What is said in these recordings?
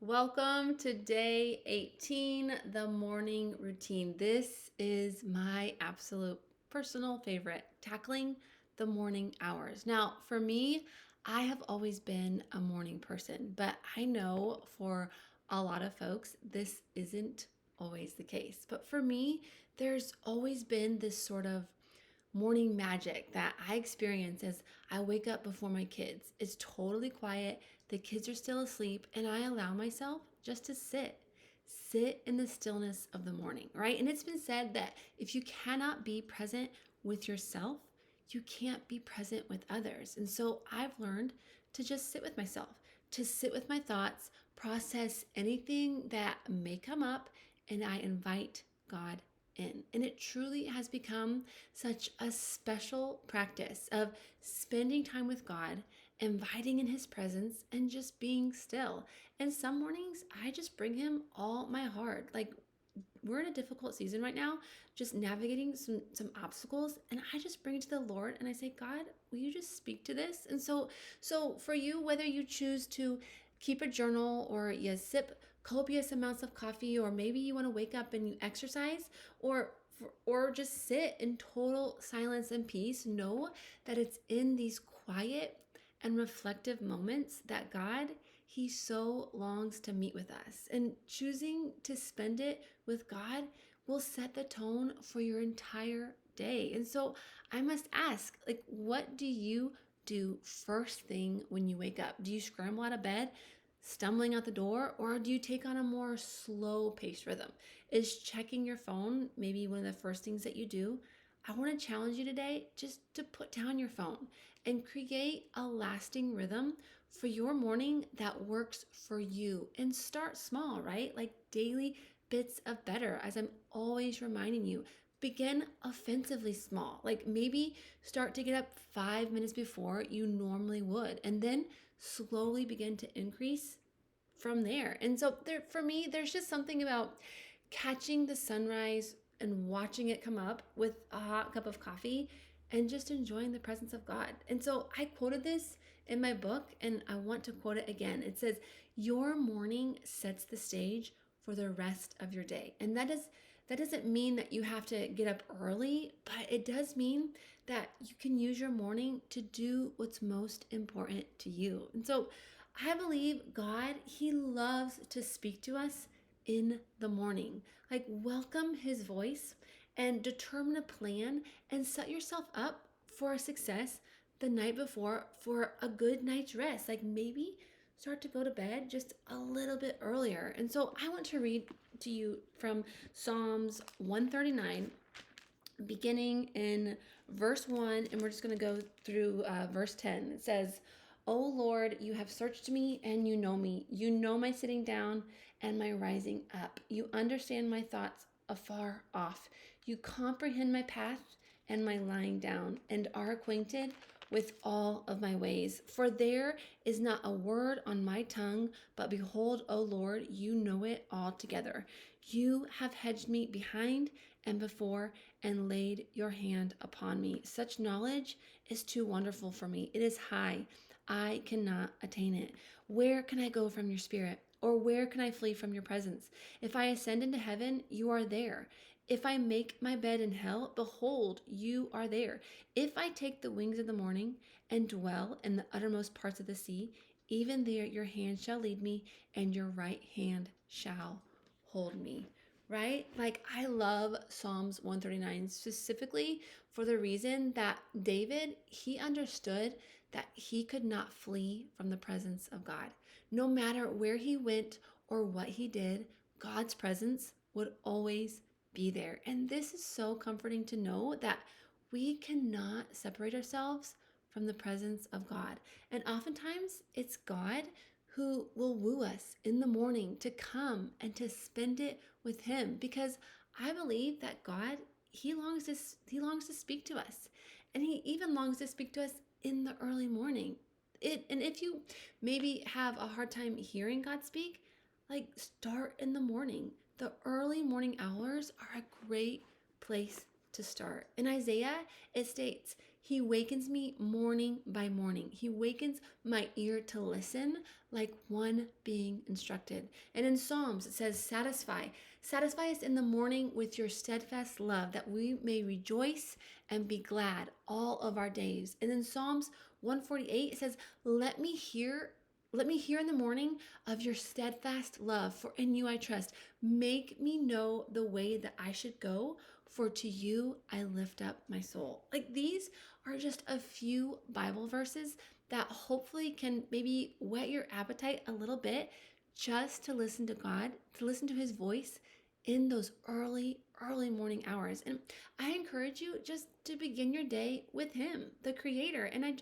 Welcome to day 18, the morning routine. This is my absolute personal favorite, tackling the morning hours. Now, for me, I have always been a morning person, but I know for a lot of folks, this isn't always the case. But for me, there's always been this sort of morning magic that I experience as I wake up before my kids. It's totally quiet, the kids are still asleep, and I allow myself just to sit in the stillness of the morning, right? And it's been said that if you cannot be present with yourself, you can't be present with others. And so I've learned to just sit with myself, to sit with my thoughts, process anything that may come up, and I invite God in. And it truly has become such a special practice of spending time with God, inviting in His presence, and just being still. And some mornings, I just bring Him all my heart. Like, we're in a difficult season right now, just navigating some obstacles, and I just bring it to the Lord and I say, God, will you just speak to this? And so for you, whether you choose to keep a journal or you sip copious amounts of coffee, or maybe you want to wake up and you exercise, or just sit in total silence and peace, know that it's in these quiet and reflective moments that God, He so longs to meet with us. And choosing to spend it with God will set the tone for your entire day. And so I must ask, like, what do you do first thing when you wake up? Do you scramble out of bed, stumbling out the door, or do you take on a more slow paced rhythm? Is checking your phone maybe one of the first things that you do? I want to challenge you today just to put down your phone and create a lasting rhythm for your morning that works for you. And start small, right? Like daily bits of better, as I'm always reminding you. Begin offensively small. Like maybe start to get up 5 minutes before you normally would, and then slowly begin to increase from there. And so for me, there's just something about catching the sunrise and watching it come up with a hot cup of coffee and just enjoying the presence of God. And so I quoted this in my book and I want to quote it again. It says, "Your morning sets the stage for the rest of your day." And that doesn't mean that you have to get up early, but it does mean that you can use your morning to do what's most important to you. And so I believe God, He loves to speak to us in the morning. Like, welcome His voice and determine a plan and set yourself up for a success the night before for a good night's rest. Like, maybe start to go to bed just a little bit earlier. And so I want to read to you from Psalms 139, beginning in verse 1, and we're just going to go through verse 10. It says, "O Lord, you have searched me and you know me. You know my sitting down and my rising up. You understand my thoughts afar off. You comprehend my path and my lying down, and are acquainted with all of my ways. For there is not a word on my tongue, but behold, O Lord, you know it altogether. You have hedged me behind and before, and laid your hand upon me. Such knowledge is too wonderful for me. It is high. I cannot attain it. Where can I go from your spirit? Or where can I flee from your presence? If I ascend into heaven, you are there. If I make my bed in hell, behold, you are there. If I take the wings of the morning and dwell in the uttermost parts of the sea, even there your hand shall lead me, and your right hand shall hold me." Right? Like, I love Psalms 139 specifically for the reason that David, he understood that he could not flee from the presence of God. No matter where he went or what he did, God's presence would always be there. And this is so comforting to know that we cannot separate ourselves from the presence of God. And oftentimes it's God who will woo us in the morning to come and to spend it with Him, because I believe that God, he longs to speak to us, and He even longs to speak to us in the early morning. And if you maybe have a hard time hearing God speak, like, start in the morning. The early morning hours are a great place to start. In Isaiah, it states, He wakens me morning by morning. He wakens my ear to listen like one being instructed. And in Psalms, it says, Satisfy us in the morning with your steadfast love, that we may rejoice and be glad all of our days. And in Psalms 148, it says, Let me hear in the morning of your steadfast love, for in you I trust. Make me know the way that I should go, for to you I lift up my soul. Like, these are just a few Bible verses that hopefully can maybe whet your appetite a little bit, just to listen to God, to listen to his voice in those early morning hours. And I encourage you just to begin your day with him, the creator. And I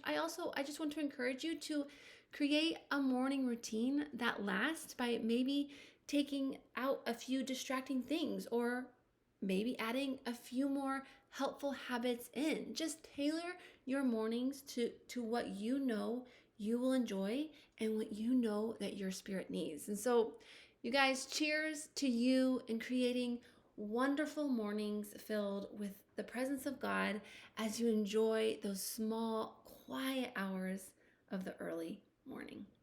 just want to encourage you to create a morning routine that lasts by maybe taking out a few distracting things, or maybe adding a few more helpful habits in. Just tailor your mornings to what you know you will enjoy and what you know that your spirit needs. And so, you guys, cheers to you in creating wonderful mornings filled with the presence of God as you enjoy those small, quiet hours of the early morning.